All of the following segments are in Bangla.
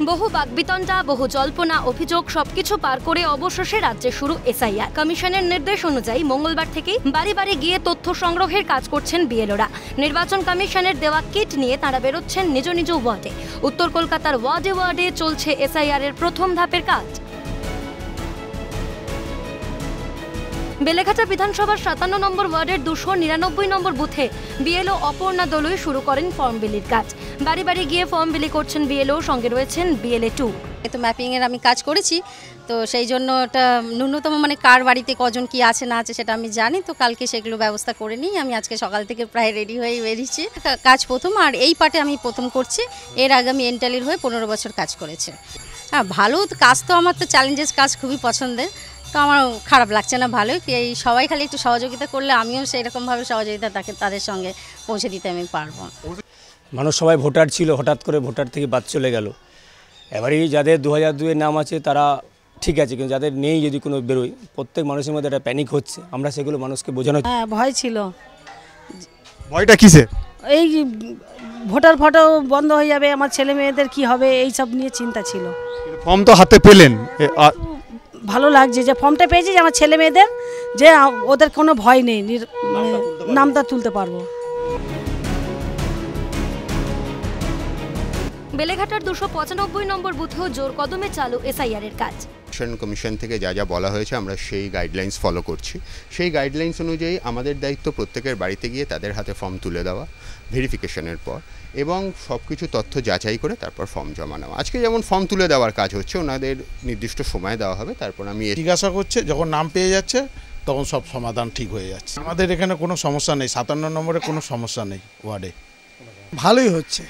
বহু বাকবিতণ্ডা, বহু জল্পনা, অভিযোগ সবকিছু পার করে অবশেষে রাজ্যে শুরু এসআইআর। কমিশনের নির্দেশ অনুযায়ী মঙ্গলবার থেকেই বাড়ি বাড়ি গিয়ে তথ্য সংগ্রহের কাজ করছেন বিএলওরা। নির্বাচন কমিশনের দেওয়া কিট নিয়ে তাঁরা বেরোচ্ছেন নিজ নিজ ওয়ার্ডে। উত্তর কলকাতার ওয়ার্ডে ওয়ার্ডে চলছে এসআইআর এর প্রথম ধাপের কাজ। বেলেঘাটা বিধানসভার 57 নম্বর ওয়ার্ডের 299 নম্বর বুথে বিএলও অপর্ণা দলুই শুরু করেন ফর্ম বিলির কাজ। বাড়ি বাড়ি গিয়ে ফর্ম বিলি করছেন বিএলও, সঙ্গে রয়েছেন বিএলএ 2। তো ম্যাপিংয়ের আমি কাজ করেছি, তো সেই জন্য ওটা ন্যূনতম মানে কার বাড়িতে কজন কি আছে না আছে সেটা আমি জানি। তো কালকে সেগুলো ব্যবস্থা করে নিই। আমি আজকে সকাল থেকে প্রায় রেডি হয়ে বেরিয়েছি। কাজ প্রথম, আর এই পার্টে আমি প্রথম করছি। এর আগে আমি এনটালির হয়ে 15 বছর কাজ করেছি। হ্যাঁ, ভালো কাজ তো, আমার তো চ্যালেঞ্জেস কাজ খুবই পছন্দের। তো আমার খারাপ লাগছে না, ভালোই। এই সবাই খালি একটু সহযোগিতা করলে আমিও সেইরকমভাবে সহযোগিতা তাদের সঙ্গে পৌঁছে দিতে আমি পারবো। মানুষ সবাই ভোটার ছিল, হঠাৎ করে ভোটার থেকে বাদ চলে গেল। এবারে যাদের 2002-এর নাম আছে তারা ঠিক আছে, কিন্তু যাদের নেই যদি কোনো বেরোয়, প্রত্যেক মানুষের মধ্যে একটা প্যানিক হচ্ছে। আমরা সেগুলো মানুষকে বোঝানো। হ্যাঁ, ভয় ছিল। ভয়টা কিসে? এই ভোটার ফটো বন্ধ হয়ে যাবে, আমার ছেলে মেয়েদের কি হবে, এই সব নিয়ে চিন্তা ছিল। ফর্ম তো হাতে পেলেন, ভালো লাগছে যে ফর্মটা পেয়েছি, যে আমার ছেলে মেয়েদের যে ওদের কোনো ভয় নেই, নামটা তুলতে পারবো। বেলেঘাটার 295 নম্বর বুথেও জোর কদমে চালু এসআইআর এর কাজ। কমিশন থেকে যা যা বলা হয়েছে আমরা সেই গাইডলাইন্স ফলো করছি। সেই গাইডলাইন্স অনুযায়ী আমাদের দায়িত্ব প্রত্যেকের বাড়িতে গিয়ে তাদের হাতে ফর্ম তুলে দেওয়া ভেরিফিকেশনের পর, এবং সব কিছু তথ্য যাচাই করে তারপর ফর্ম জমা নেওয়া। আজকে যেমন ফর্ম তুলে দেওয়ার কাজ হচ্ছে, ওনাদের নির্দিষ্ট সময় দেওয়া হবে। তারপর আমি জিজ্ঞাসা করছে, যখন নাম পেয়ে যাচ্ছে তখন সব সমাধান ঠিক হয়ে যাচ্ছে। আমাদের এখানে কোনো সমস্যা নেই, 57 নম্বরে কোনো সমস্যা নেই ওয়ার্ডে। ভালোই হচ্ছে।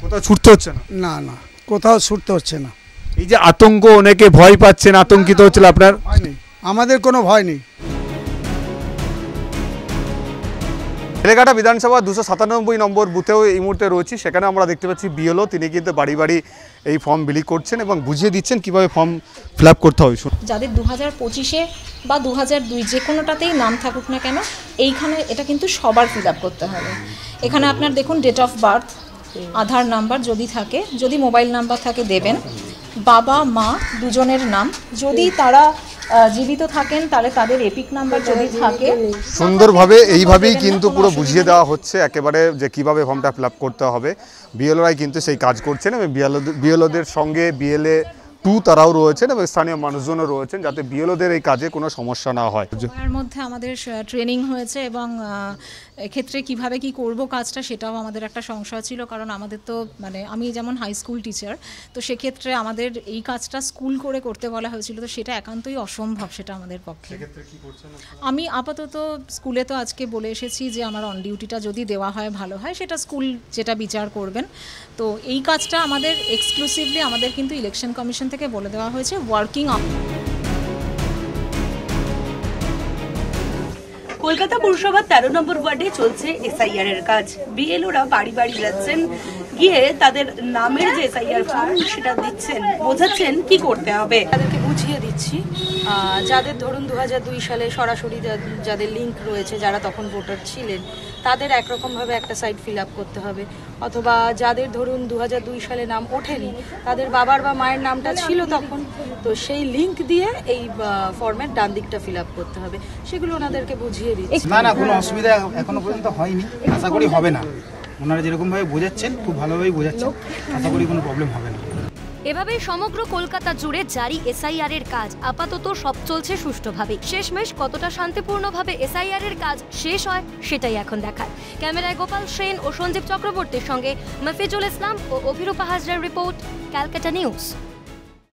কোথাও ছুটতে হচ্ছে না? না না, কোথাও ছুটতে হচ্ছে না। এই যে আতঙ্ক, অনেকে ভয় পাচ্ছেন, আতঙ্কিত হচ্ছিল, আপনার ভয় নেই, আমাদের কোনো ভয় নেই। বেলেঘাটা বিধানসভা 297 নম্বর বুথেও এই মুহূর্তে রয়েছি। সেখানে আমরা দেখতে পাচ্ছি বিএলও, তিনি কিন্তু বাড়ি বাড়ি এই ফর্ম বিলি করছেন এবং বুঝিয়ে দিচ্ছেন কিভাবে ফর্ম ফিল আপ করতে হবে। যাদের 2025-এ বা 2002 যে কোনোটাতেই নাম থাকুক না কেন, এইখানে এটা কিন্তু সবার ফিল আপ করতে হবে। এখানে আপনার দেখুন date of birth, Aadhaar number যদি থাকে, যদি মোবাইল নাম্বার থাকে দেবেন, বাবা মা দুজনের নাম, যদি তারা জীবিত থাকেন তাহলে তাদের এপিক নাম্বার যদি থাকে। সুন্দরভাবে এইভাবেই কিন্তু পুরো বুঝিয়ে দেওয়া হচ্ছে একেবারে যে কিভাবে ফর্মটা ফিল আপ করতে হবে। বিএলওরাই কিন্তু সেই কাজ করছেন এবং বিএলওদের সঙ্গে বিএলএ 2 তারাও রয়েছেন এবং স্থানীয় মানুষজনও রয়েছেন, যাতে বিএলওদের এই কাজে কোনো সমস্যা না হয়। এর মধ্যে আমাদের ট্রেনিং হয়েছে এবং এক্ষেত্রে কিভাবে কি করব কাজটা সেটাও আমাদের একটা সংশয় ছিল, কারণ আমাদের তো মানে আমি যেমন হাই স্কুল টিচার, তো সেক্ষেত্রে আমাদের এই কাজটা স্কুল করে করতে বলা হয়েছিল, তো সেটা একান্তই অসম্ভব সেটা আমাদের পক্ষে। আমি আপাতত স্কুলে তো আজকে বলে এসেছি যে আমার অন ডিউটিটা যদি দেওয়া হয় ভালো হয়, সেটা স্কুল যেটা বিচার করবেন। তো এই কাজটা আমাদের এক্সক্লুসিভলি আমাদের কিন্তু ইলেকশন কমিশন থেকে বলে দেওয়া হয়েছে ওয়ার্কিং। কলকাতা পুরসভার 13 নম্বর ওয়ার্ডে চলছে এসআইআর এর কাজ। বিএলওরা বাড়ি বাড়ি যাচ্ছেন, গিয়ে তাদের নামের যে এসআইআর ফর্ম সেটা দিচ্ছেন, বোঝাচ্ছেন কি করতে হবে। তাদেরকে বুঝিয়ে দিচ্ছি, যাদের ধরুন 2002 সালে সরাসরি যাদের লিঙ্ক রয়েছে, যারা তখন ভোটার ছিলেন, তাদের একরকমভাবে একটা সাইড ফিল আপ করতে হবে, অথবা যাদের ধরুন 2002 সালে নাম ওঠেনি, তাদের বাবার বা মায়ের নামটা ছিল তখন, তো সেই লিঙ্ক দিয়ে এই ফর্মের ডান দিকটা ফিল আপ করতে হবে। সেগুলো ওনাদেরকে বুঝিয়ে দিচ্ছি। না না, কোনো অসুবিধা এখনো পর্যন্ত হয়নি, আশা করি হবে না। ওনারা যেরকমভাবে বোঝাচ্ছেন খুব ভালোভাবেই বোঝাচ্ছেন, আশা করি কোনো প্রবলেম হবে না। এভাবেই সমগ্র কলকাতা জুড়ে জারি এসআইআর এর কাজ। আপাতত সব চলছে সুষ্ঠুভাবে। শেষমেশ কতটা শান্তিপূর্ণভাবে এসআইআর এর কাজ শেষ হয় সেটাই এখন দেখার। ক্যামেরায় গোপাল সেন ও সঞ্জীব চক্রবর্তীর সঙ্গে মফিজুল ইসলাম ও অভিরূপা হাজরার রিপোর্ট, ক্যালকাটা নিউজ।